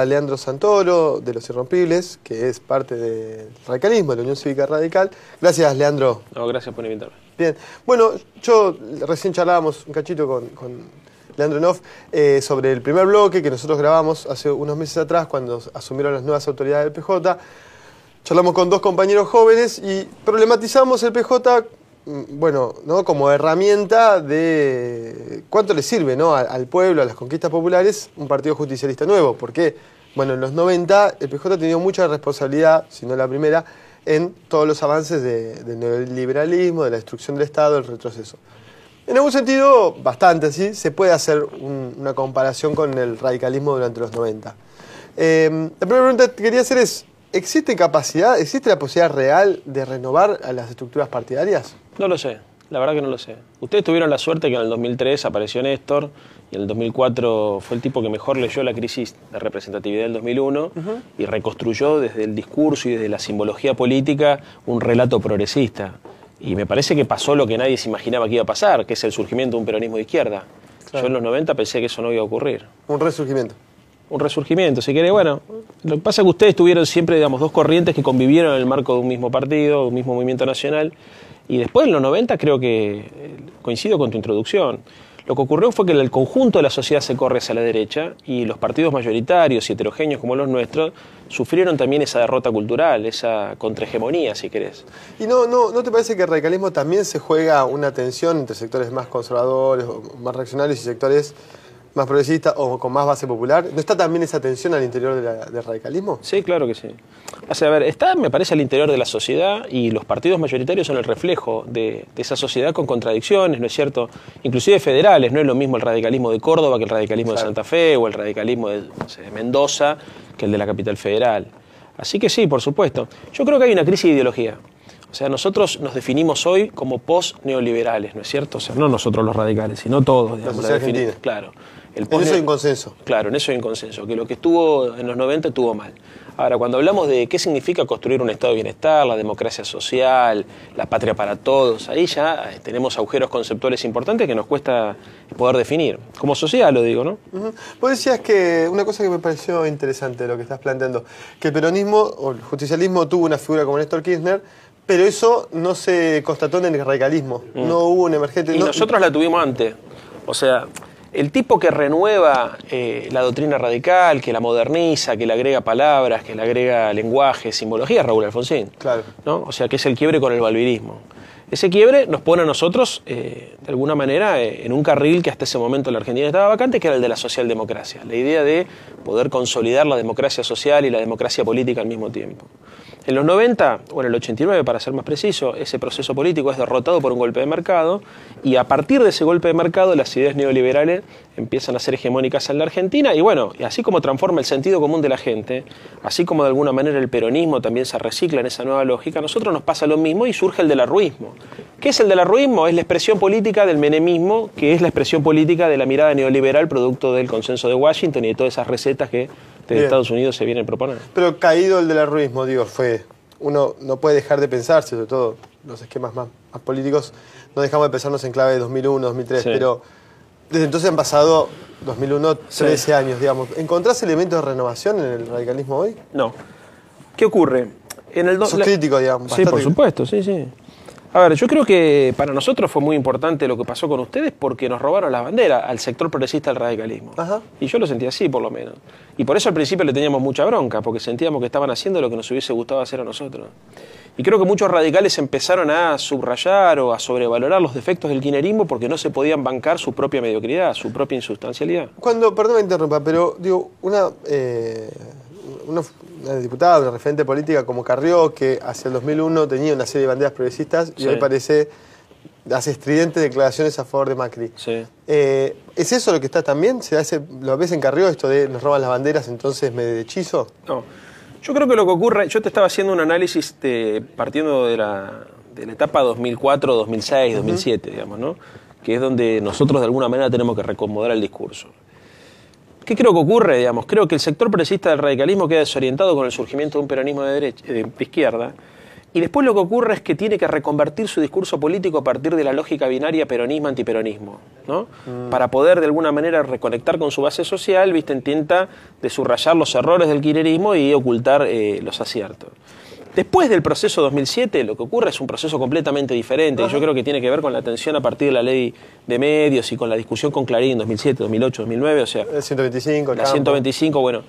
A Leandro Santoro, de Los Irrompibles, que es parte del radicalismo, de la Unión Cívica Radical. Gracias, Leandro. No, gracias por invitarme. Bien. Bueno, yo recién charlábamos un cachito con Leandro Noff sobre el primer bloque que nosotros grabamos hace unos meses atrás, cuando asumieron las nuevas autoridades del PJ. Charlamos con dos compañeros jóvenes y problematizamos el PJ, bueno, ¿no?, como herramienta de cuánto le sirve, ¿no?, al pueblo, a las conquistas populares, un partido justicialista nuevo. Porque, bueno, en los 90 el PJ ha tenido mucha responsabilidad, si no la primera, en todos los avances del neoliberalismo, de la destrucción del Estado, del retroceso. En algún sentido, bastante, ¿sí? Se puede hacer una comparación con el radicalismo durante los 90. La primera pregunta que quería hacer es, ¿existe la posibilidad real de renovar a las estructuras partidarias? No lo sé, la verdad que no lo sé. Ustedes tuvieron la suerte que en el 2003 apareció Néstor y en el 2004 fue el tipo que mejor leyó la crisis de representatividad del 2001 y reconstruyó desde el discurso y desde la simbología política un relato progresista. Y me parece que pasó lo que nadie se imaginaba que iba a pasar, que es el surgimiento de un peronismo de izquierda. Claro. Yo en los 90 pensé que eso no iba a ocurrir. Un resurgimiento. Un resurgimiento, si querés. Bueno, lo que pasa es que ustedes tuvieron siempre, digamos, dos corrientes que convivieron en el marco de un mismo partido, de un mismo movimiento nacional. Y después, en los 90, creo que coincido con tu introducción. Lo que ocurrió fue que el conjunto de la sociedad se corre hacia la derecha y los partidos mayoritarios y heterogéneos como los nuestros sufrieron también esa derrota cultural, esa contrahegemonía, si querés. ¿Y no te parece que el radicalismo también se juega una tensión entre sectores más conservadores, o más reaccionarios y sectores más progresistas o con más base popular? ¿No está también esa tensión al interior del radicalismo? Sí, claro que sí. O sea, a ver, está, me parece, al interior de la sociedad y los partidos mayoritarios son el reflejo de esa sociedad con contradicciones, ¿no es cierto? Inclusive federales, no es lo mismo el radicalismo de Córdoba que el radicalismo de Santa Fe o el radicalismo de, no sé, de Mendoza que el de la capital federal. Así que sí, por supuesto. Yo creo que hay una crisis de ideología. O sea, nosotros nos definimos hoy como post-neoliberales, ¿no es cierto? O sea, no nosotros los radicales, sino todos, digamos. La sociedad argentina. Claro. En eso hay un consenso. Claro, en eso hay un consenso, que lo que estuvo en los 90 estuvo mal. Ahora, cuando hablamos de qué significa construir un estado de bienestar, la democracia social, la patria para todos, ahí ya tenemos agujeros conceptuales importantes que nos cuesta poder definir. Como sociedad lo digo, ¿no? Vos decías que una cosa que me pareció interesante de lo que estás planteando, que el peronismo o el justicialismo tuvo una figura como Néstor Kirchner, pero eso no se constató en el radicalismo. No hubo un emergente. Y nosotros la tuvimos antes. O sea, el tipo que renueva la doctrina radical, que la moderniza, que le agrega palabras, que le agrega lenguaje, simbología, es Raúl Alfonsín. Claro. ¿No? O sea, que es el quiebre con el balbirismo. Ese quiebre nos pone a nosotros, de alguna manera, en un carril que hasta ese momento en la Argentina estaba vacante, que era el de la socialdemocracia. La idea de poder consolidar la democracia social y la democracia política al mismo tiempo. En los 90, o en el 89 para ser más preciso, ese proceso político es derrotado por un golpe de mercado y a partir de ese golpe de mercado las ideas neoliberales empiezan a ser hegemónicas en la Argentina y bueno, así como transforma el sentido común de la gente, así como de alguna manera el peronismo también se recicla en esa nueva lógica, a nosotros nos pasa lo mismo y surge el del arruismo. ¿Qué es el del arruismo? Es la expresión política del menemismo, que es la expresión política de la mirada neoliberal producto del consenso de Washington y de todas esas recetas que de Estados Unidos se vienen proponiendo. Pero caído el del arruismo, digo, uno no puede dejar de pensarse, sobre todo los esquemas más políticos, no dejamos de pensarnos en clave de 2001, 2003, pero desde entonces han pasado 2001, 13 años, digamos. ¿Encontrás elementos de renovación en el radicalismo hoy? No. ¿Qué ocurre? Sos crítico, digamos. Sí, por supuesto, sí. A ver, yo creo que para nosotros fue muy importante lo que pasó con ustedes porque nos robaron las banderas al sector progresista del radicalismo. Y yo lo sentí así, por lo menos. Y por eso al principio le teníamos mucha bronca, porque sentíamos que estaban haciendo lo que nos hubiese gustado hacer a nosotros. Y creo que muchos radicales empezaron a subrayar o a sobrevalorar los defectos del kirchnerismo porque no se podían bancar su propia mediocridad, su propia insustancialidad. Perdón me interrumpa, pero digo, una diputada, una referente política como Carrió, que hacia el 2001 tenía una serie de banderas progresistas y hoy hace estridentes declaraciones a favor de Macri. ¿Es eso lo que está también? ¿Lo ves en Carrió, esto de nos roban las banderas, entonces me hechizo? No. Yo creo que lo que ocurre, yo te estaba haciendo un análisis partiendo de la etapa 2004, 2006, 2007, digamos, ¿no? Que es donde nosotros de alguna manera tenemos que reacomodar el discurso. ¿Qué creo que ocurre? Digamos, creo que el sector progresista del radicalismo queda desorientado con el surgimiento de un peronismo de izquierda Y después lo que ocurre es que tiene que reconvertir su discurso político a partir de la lógica binaria peronismo-antiperonismo, ¿no? Para poder de alguna manera reconectar con su base social, ¿viste? Intenta de subrayar los errores del kirchnerismo y ocultar los aciertos. Después del proceso 2007, lo que ocurre es un proceso completamente diferente. Yo creo que tiene que ver con la tensión a partir de la ley de medios y con la discusión con Clarín 2007, 2008, 2009, o sea... El 125, la 125, bueno...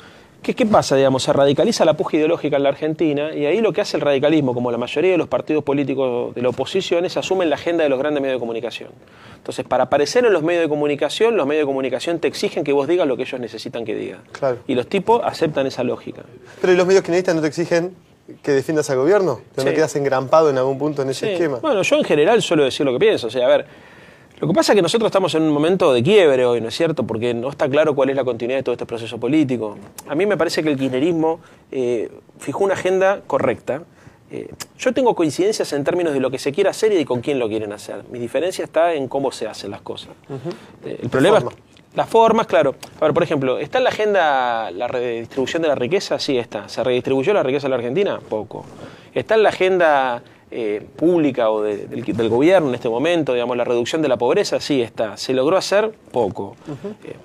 ¿Qué pasa, digamos? Se radicaliza la puja ideológica en la Argentina y ahí lo que hace el radicalismo, como la mayoría de los partidos políticos de la oposición, es asumen la agenda de los grandes medios de comunicación. Entonces, para aparecer en los medios de comunicación te exigen que vos digas lo que ellos necesitan que digas. Claro. Y los tipos aceptan esa lógica. Pero ¿y los medios kirchneristas no te exigen que defiendas al gobierno? ¿No quedas engrampado en algún punto en ese esquema? Bueno, yo en general suelo decir lo que pienso. O sea, a ver... Lo que pasa es que nosotros estamos en un momento de quiebre hoy, ¿no es cierto? Porque no está claro cuál es la continuidad de todo este proceso político. A mí me parece que el kirchnerismo fijó una agenda correcta. Yo tengo coincidencias en términos de lo que se quiere hacer y de con quién lo quieren hacer. Mi diferencia está en cómo se hacen las cosas. El problema es las formas, claro. A ver, por ejemplo, ¿está en la agenda la redistribución de la riqueza? Sí, está. ¿Se redistribuyó la riqueza en la Argentina? Poco. ¿Está en la agenda... pública o del gobierno en este momento, digamos, la reducción de la pobreza? Sí está. ¿Se logró hacer? Poco.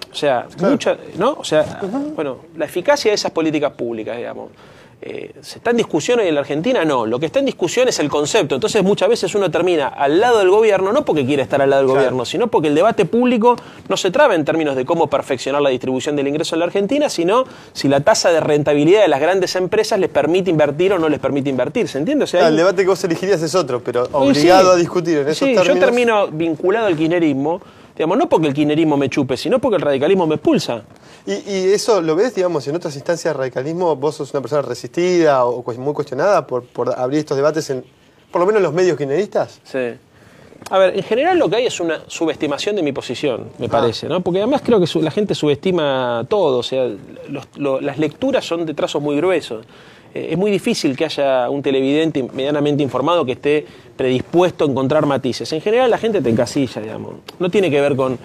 O sea, mucha, ¿no? O sea, bueno, la eficacia de esas políticas públicas, digamos, ¿se está en discusión hoy en la Argentina? No. Lo que está en discusión es el concepto. Entonces, muchas veces uno termina al lado del gobierno, no porque quiere estar al lado del gobierno, sino porque el debate público no se traba en términos de cómo perfeccionar la distribución del ingreso en la Argentina, sino si la tasa de rentabilidad de las grandes empresas les permite invertir o no les permite invertir. ¿Se entiende? O sea, el debate que vos elegirías es otro, pero obligado a discutir en esos términos. Yo termino vinculado al kirchnerismo, digamos, no porque el kirchnerismo me chupe, sino porque el radicalismo me expulsa. ¿Y eso lo ves, digamos, en otras instancias de radicalismo? ¿Vos sos una persona resistida o muy cuestionada por abrir estos debates, por lo menos en los medios kirchneristas? Sí. A ver, en general lo que hay es una subestimación de mi posición, me parece, ¿no? Porque además creo que la gente subestima todo, o sea, las lecturas son de trazos muy gruesos. Es muy difícil que haya un televidente medianamente informado que esté predispuesto a encontrar matices. En general la gente te encasilla, digamos. No tiene que ver con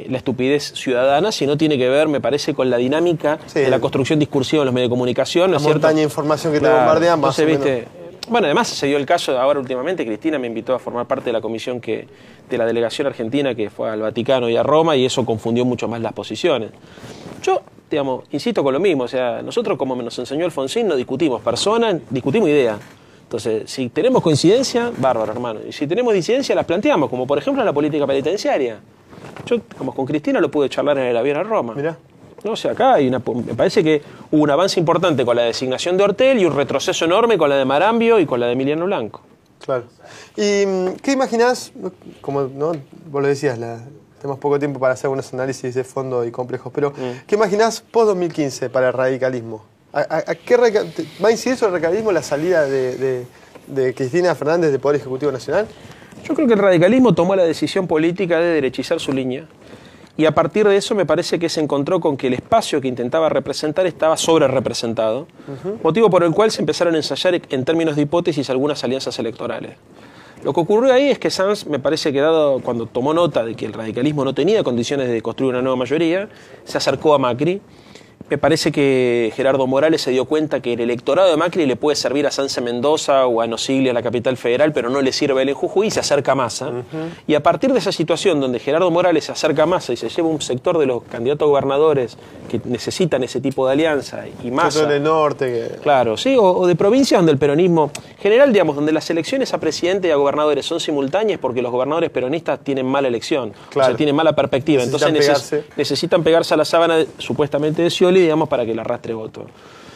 la estupidez ciudadana, sino tiene que ver, me parece, con la dinámica de la construcción discursiva en los medios de comunicación. La montaña de información que te bombardean, más o menos. Bueno, además se dio el caso ahora últimamente, Cristina me invitó a formar parte de la comisión de la delegación argentina que fue al Vaticano y a Roma, y eso confundió mucho más las posiciones. Yo, digamos, insisto con lo mismo, o sea, nosotros, como nos enseñó Alfonsín, no discutimos personas, discutimos ideas. Entonces, si tenemos coincidencia, bárbaro, hermano. Y si tenemos disidencia, las planteamos, como por ejemplo la política penitenciaria. Yo, como con Cristina, lo pude charlar en el avión a Roma. Mirá. No, o sea, acá hay me parece que hubo un avance importante con la designación de Ortel y un retroceso enorme con la de Marambio y con la de Emiliano Blanco. Claro. ¿Y qué imaginás? Como ¿no? Vos lo decías, tenemos poco tiempo para hacer unos análisis de fondo y complejos, pero ¿qué imaginás post-2015 para el radicalismo? ¿Va a incidir sobre el radicalismo la salida de Cristina Fernández del Poder Ejecutivo Nacional? Yo creo que el radicalismo tomó la decisión política de derechizar su línea. Y a partir de eso me parece que se encontró con que el espacio que intentaba representar estaba sobre representado, motivo por el cual se empezaron a ensayar en términos de hipótesis algunas alianzas electorales. Lo que ocurrió ahí es que Sanz, me parece que cuando tomó nota de que el radicalismo no tenía condiciones de construir una nueva mayoría, se acercó a Macri. Me parece que Gerardo Morales se dio cuenta que el electorado de Macri le puede servir a Sanz en Mendoza o a Nosiglia, a la capital federal, pero no le sirve él en Jujuy, y se acerca a Massa. Y a partir de esa situación donde Gerardo Morales se acerca a Massa y se lleva un sector de los candidatos a gobernadores que necesitan ese tipo de alianza, y Massa... del norte. Claro, sí, o de provincias donde el peronismo... General, digamos, donde las elecciones a presidente y a gobernadores son simultáneas porque los gobernadores peronistas tienen mala elección, o sea, tienen mala perspectiva. Entonces necesitan pegarse a la sábana supuestamente de Scioli, digamos, para que le arrastre voto.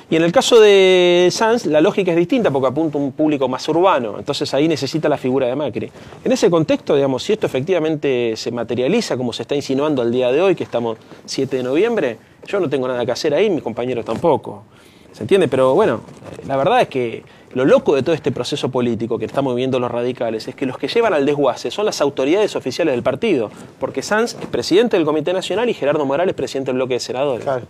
Y en el caso de Sanz, la lógica es distinta porque apunta a un público más urbano, entonces ahí necesita la figura de Macri. En ese contexto, digamos, si esto efectivamente se materializa como se está insinuando al día de hoy, que estamos 7 de noviembre, yo no tengo nada que hacer ahí, mis compañeros tampoco. ¿Se entiende? Pero bueno, la verdad es que lo loco de todo este proceso político que estamos viviendo los radicales es que los que llevan al desguace son las autoridades oficiales del partido, porque Sanz es presidente del Comité Nacional y Gerardo Morales presidente del bloque de senadores. Claro.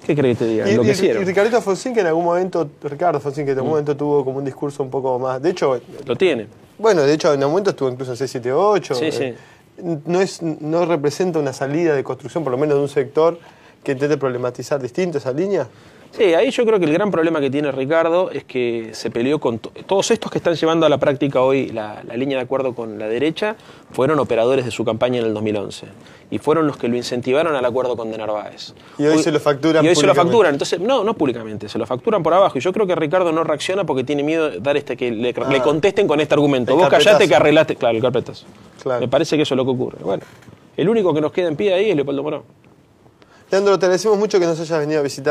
¿Qué crees que te diga? Y Ricardo Alfonsín, que en algún momento tuvo como un discurso un poco más... De hecho... Lo tiene. Bueno, de hecho en algún momento estuvo incluso en 678. Sí. ¿No representa una salida de construcción, por lo menos de un sector, que intente problematizar distinto esa línea? Sí, ahí yo creo que el gran problema que tiene Ricardo es que se peleó con todos estos que están llevando a la práctica hoy la línea de acuerdo con la derecha, fueron operadores de su campaña en el 2011 y fueron los que lo incentivaron al acuerdo con de Narváez. Y hoy se lo facturan. Y hoy se lo facturan, entonces, no públicamente, se lo facturan por abajo. Y yo creo que Ricardo no reacciona porque tiene miedo de dar que le contesten con este argumento. Vos callate que arreglaste, claro, el carpetazo. Claro. Me parece que eso es lo que ocurre. Bueno, el único que nos queda en pie ahí es Leopoldo Morón. Leandro, te agradecemos mucho que nos hayas venido a visitar.